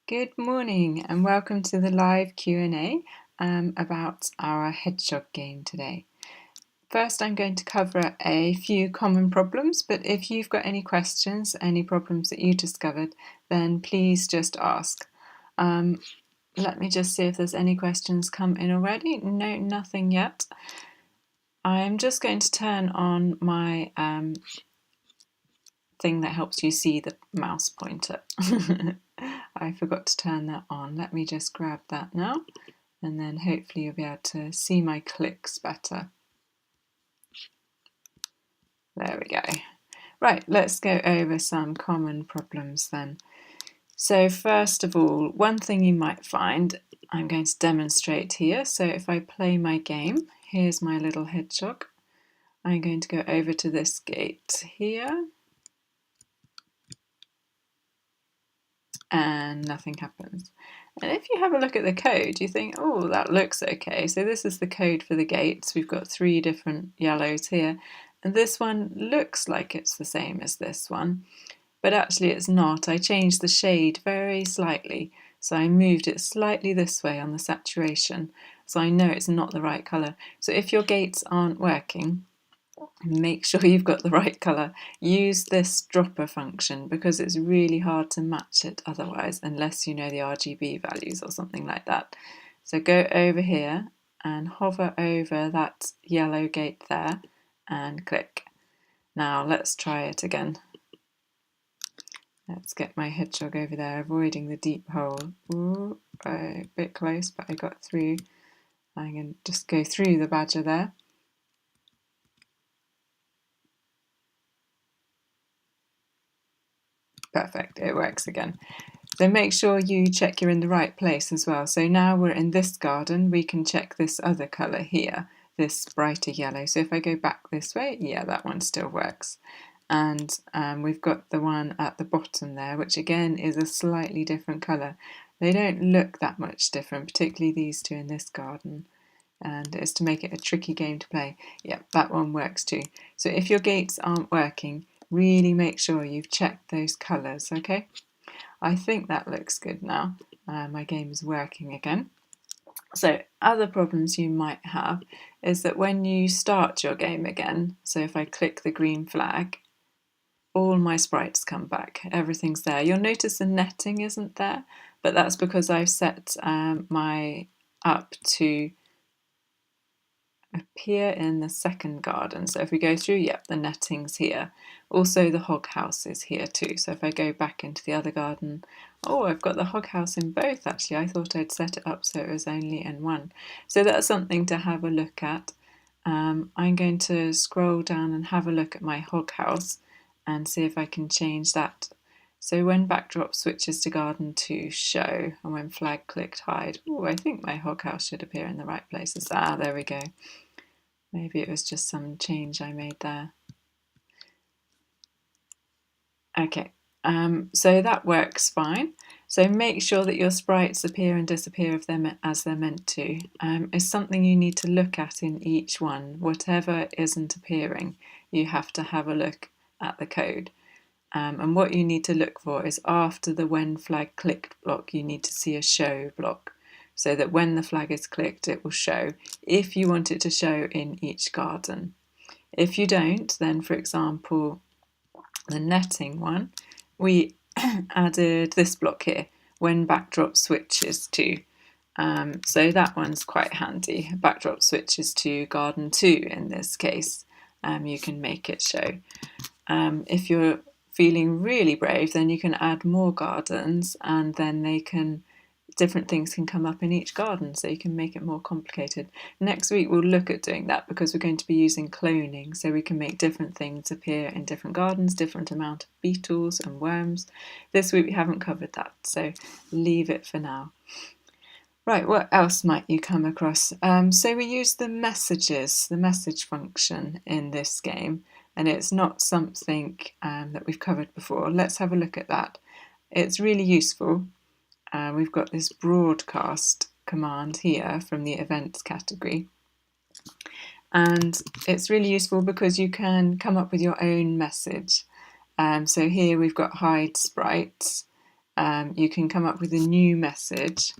Good morning and welcome to the live Q&A about our hedgehog game today. First, I'm going to cover a few common problems, but if you've got any questions, any problems that you discovered, then please just ask. Let me just see if there's any questions come in already. No, nothing yet. I'm just going to turn on my thing that helps you see the mouse pointer. I forgot to turn that on. Let me just grab that now, and then hopefully you'll be able to see my clicks better. There we go. Right, let's go over some common problems then. So first of all, one thing you might find, I'm going to demonstrate here. So if I play my game, here's my little hedgehog. I'm going to go over to this gate here, and nothing happens. And if you have a look at the code, you think, oh, that looks okay. So this is the code for the gates. We've got 3 different yellows here. And this one looks like it's the same as this one, but actually it's not. I changed the shade very slightly. So I moved it slightly this way on the saturation. So I know it's not the right colour. So if your gates aren't working, make sure you've got the right colour. Use this dropper function because it's really hard to match it otherwise, unless you know the RGB values or something like that. So go over here and hover over that yellow gate there and click. Now let's try it again. Let's get my hedgehog over there, avoiding the deep hole. Ooh, a bit close, but I got through. I can just go through the badger there. Perfect, it works again. So make sure you check you're in the right place as well. So now we're in this garden, we can check this other colour here, this brighter yellow. So if I go back this way, yeah, that one still works. And we've got the one at the bottom there, which again is a slightly different colour. They don't look that much different, particularly these two in this garden. And it's to make it a tricky game to play. Yeah, that one works too. So if your gates aren't working, really make sure you've checked those colours, okay? I think that looks good now. My game is working again. So other problems you might have is that when you start your game again, so if I click the green flag, all my sprites come back, everything's there. You'll notice the netting isn't there, but that's because I've set my up to appear in the second garden. So if we go through, yep, the netting's here. Also the hog house is here too. So if I go back into the other garden, oh, I've got the hog house in both actually. I thought I'd set it up so it was only in one. So that's something to have a look at. I'm going to scroll down and have a look at my hog house and see if I can change that. So when backdrop switches to garden to show and when flag clicked hide, oh, I think my hog house should appear in the right places. Ah, there we go. Maybe it was just some change I made there. Okay, so that works fine. So make sure that your sprites appear and disappear of them as they're meant to. It's something you need to look at in each one. Whatever isn't appearing, you have to have a look at the code. And what you need to look for is after the when flag clicked block, you need to see a show block, so that when the flag is clicked, it will show if you want it to show in each garden. If you don't, then for example, the netting one, we added this block here, when backdrop switches to. So that one's quite handy. Backdrop switches to garden 2 in this case. You can make it show. If you're feeling really brave, then you can add more gardens and then different things can come up in each garden, so you can make it more complicated. Next week we'll look at doing that because we're going to be using cloning, so we can make different things appear in different gardens, different amount of beetles and worms. This week we haven't covered that, so leave it for now. Right, what else might you come across? So we use the message function in this game, and it's not something that we've covered before. Let's have a look at that. It's really useful. We've got this broadcast command here from the events category. And it's really useful because you can come up with your own message. So here we've got hide sprites. you can come up with a new message.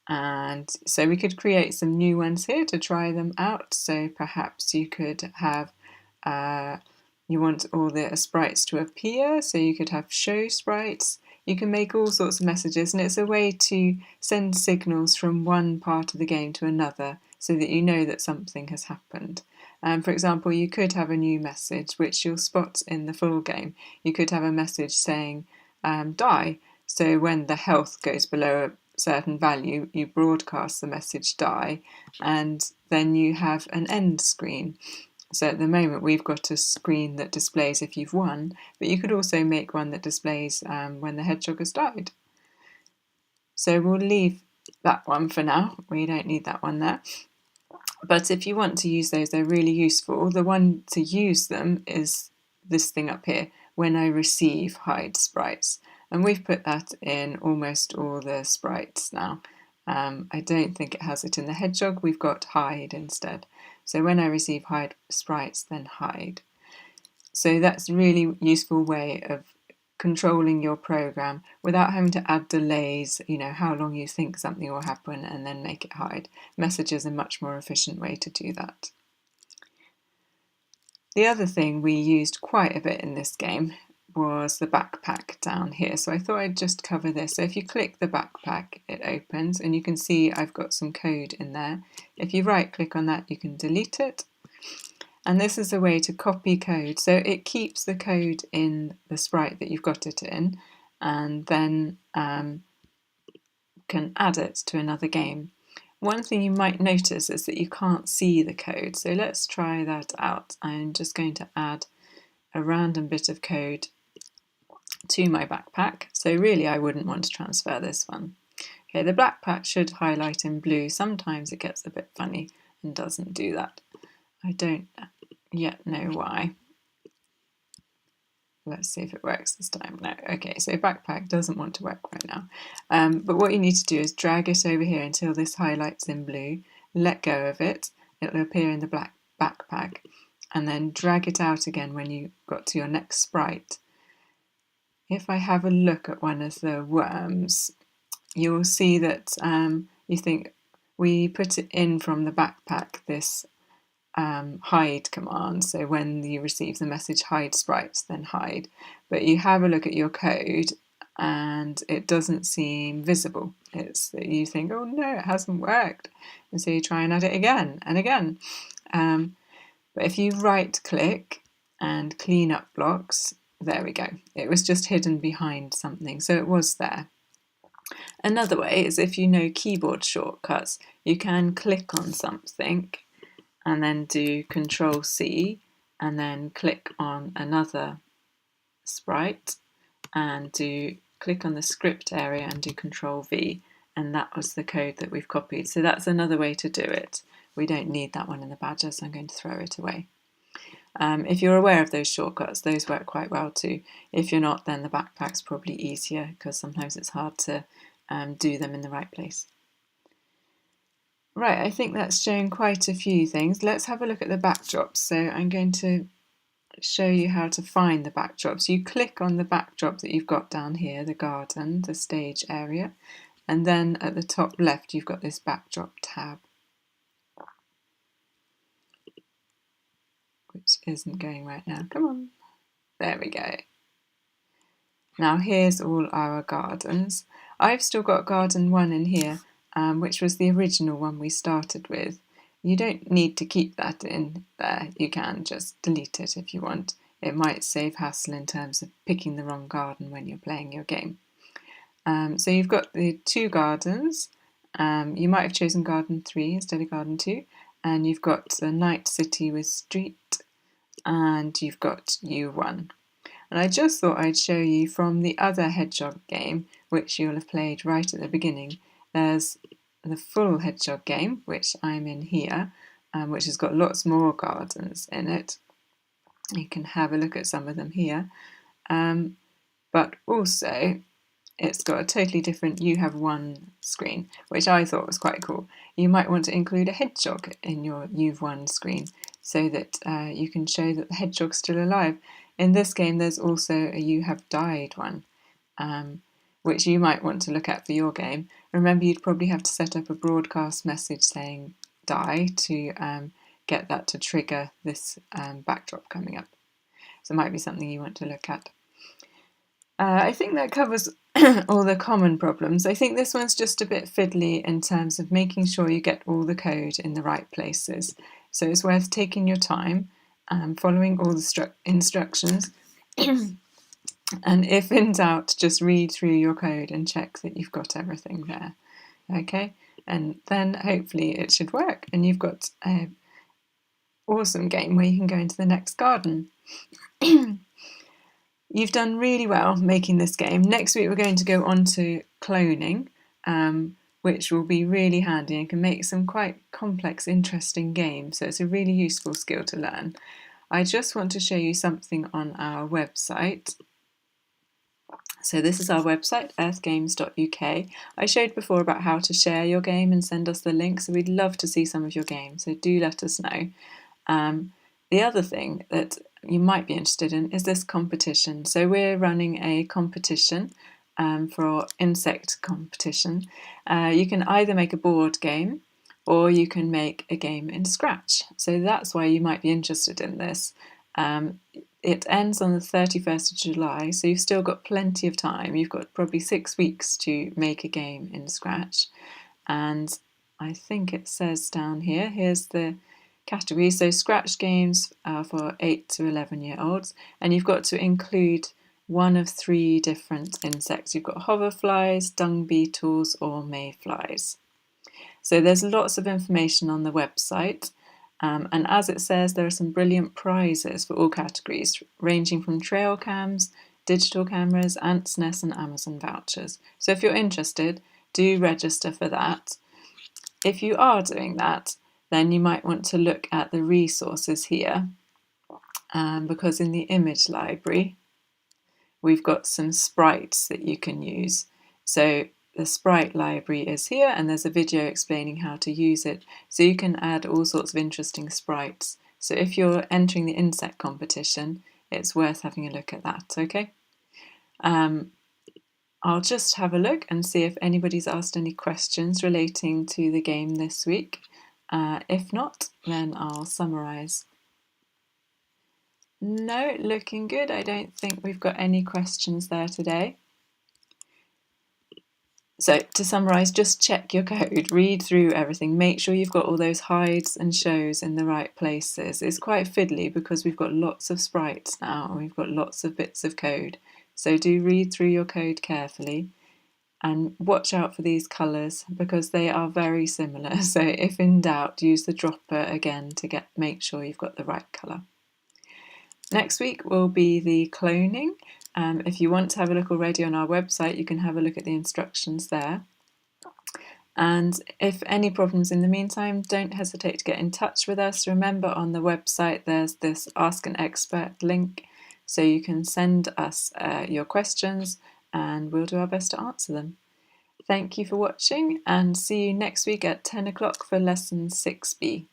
And so we could create some new ones here to try them out. So perhaps you could have, you want all the sprites to appear, so you could have show sprites. You can make all sorts of messages, and it's a way to send signals from one part of the game to another so that you know that something has happened. For example, you could have a new message which you'll spot in the full game. You could have a message saying die. So when the health goes below a certain value, you broadcast the message die, and then you have an end screen. So at the moment we've got a screen that displays if you've won, but you could also make one that displays when the hedgehog has died. So we'll leave that one for now, we don't need that one there. But if you want to use those, they're really useful. The one to use them is this thing up here, when I receive hide sprites. And we've put that in almost all the sprites now. I don't think it has it in the hedgehog, we've got hide instead. So when I receive hide sprites, then hide. So that's a really useful way of controlling your program without having to add delays, how long you think something will happen and then make it hide. Message is a much more efficient way to do that. The other thing we used quite a bit in this game was the backpack down here. So I thought I'd just cover this. So if you click the backpack, it opens and you can see I've got some code in there. If you right click on that, you can delete it. And this is a way to copy code. So it keeps the code in the sprite that you've got it in, and then can add it to another game. One thing you might notice is that you can't see the code. So let's try that out. I'm just going to add a random bit of code to my backpack. So really I wouldn't want to transfer this one. Okay, the backpack should highlight in blue. Sometimes it gets a bit funny and doesn't do that. I don't yet know why. Let's see if it works this time. No, okay, so backpack doesn't want to work right now. But what you need to do is drag it over here until this highlights in blue, let go of it, it'll appear in the black backpack, and then drag it out again when you got to your next sprite. If I have a look at one of the worms, you'll see that you think we put it in from the backpack, this hide command. So when you receive the message hide sprites, then hide. But you have a look at your code and it doesn't seem visible. It's that you think, oh no, it hasn't worked. And so you try and add it again and again. But if you right click and clean up blocks, there we go. It was just hidden behind something, so it was there. Another way is if you know keyboard shortcuts, you can click on something and then do Control C and then click on another sprite and click on the script area and do Control V, and that was the code that we've copied. So that's another way to do it. We don't need that one in the badger, so I'm going to throw it away. If you're aware of those shortcuts, those work quite well too. If you're not, then the backpack's probably easier because sometimes it's hard to do them in the right place. Right, I think that's shown quite a few things. Let's have a look at the backdrops. So I'm going to show you how to find the backdrops. You click on the backdrop that you've got down here, the garden, the stage area, and then at the top left you've got this backdrop tab, which isn't going right now. Come on. There we go. Now here's all our gardens. I've still got garden 1 in here, which was the original one we started with. You don't need to keep that in there. You can just delete it if you want. It might save hassle in terms of picking the wrong garden when you're playing your game. So you've got the 2 gardens. You might have chosen garden 3 instead of garden 2. And you've got the night city with street, and you've got U1. And I just thought I'd show you from the other Hedgehog game, which you'll have played right at the beginning. There's the full Hedgehog game, which I'm in here, which has got lots more gardens in it. You can have a look at some of them here. But also, it's got a totally different You Have Won screen, which I thought was quite cool. You might want to include a hedgehog in your You've Won screen so that you can show that the hedgehog's still alive. In this game, there's also a You Have Died one. which you might want to look at for your game. Remember, you'd probably have to set up a broadcast message saying die to get that to trigger this backdrop coming up. So it might be something you want to look at. I think that covers all the common problems. I think this one's just a bit fiddly in terms of making sure you get all the code in the right places. So it's worth taking your time, following all the instructions, and if in doubt, just read through your code and check that you've got everything there. Okay, and then hopefully it should work and you've got an awesome game where you can go into the next garden. You've done really well making this game. Next week we're going to go on to cloning, which will be really handy and can make some quite complex, interesting games. So it's a really useful skill to learn. I just want to show you something on our website. So this is our website, earthgames.uk. I showed before about how to share your game and send us the link, so we'd love to see some of your games, so do let us know. The other thing that you might be interested in is this competition. So we're running a competition for our insect competition. You can either make a board game or you can make a game in Scratch. So that's why you might be interested in this. It ends on the 31st of July, so you've still got plenty of time. You've got probably 6 weeks to make a game in Scratch. And I think it says down here, here's the category. So Scratch games are for 8 to 11-year-olds, and you've got to include one of 3 different insects. You've got hoverflies, dung beetles, or mayflies. So there's lots of information on the website. And as it says, there are some brilliant prizes for all categories, ranging from trail cams, digital cameras, Ants Nest and Amazon vouchers. So if you're interested, do register for that. If you are doing that, then you might want to look at the resources here, because in the image library, we've got some sprites that you can use. So the sprite library is here, and there's a video explaining how to use it. So you can add all sorts of interesting sprites. So if you're entering the insect competition, it's worth having a look at that, okay? I'll just have a look and see if anybody's asked any questions relating to the game this week. If not, then I'll summarise. No, looking good. I don't think we've got any questions there today. So to summarise, just check your code, read through everything, make sure you've got all those hides and shows in the right places. It's quite fiddly because we've got lots of sprites now and we've got lots of bits of code. So do read through your code carefully and watch out for these colours because they are very similar. So if in doubt, use the dropper again to make sure you've got the right colour. Next week will be the cloning. If you want to have a look already on our website, you can have a look at the instructions there. And if any problems in the meantime, don't hesitate to get in touch with us. Remember, on the website there's this Ask an Expert link, so you can send us your questions and we'll do our best to answer them. Thank you for watching and see you next week at 10 o'clock for lesson 6B.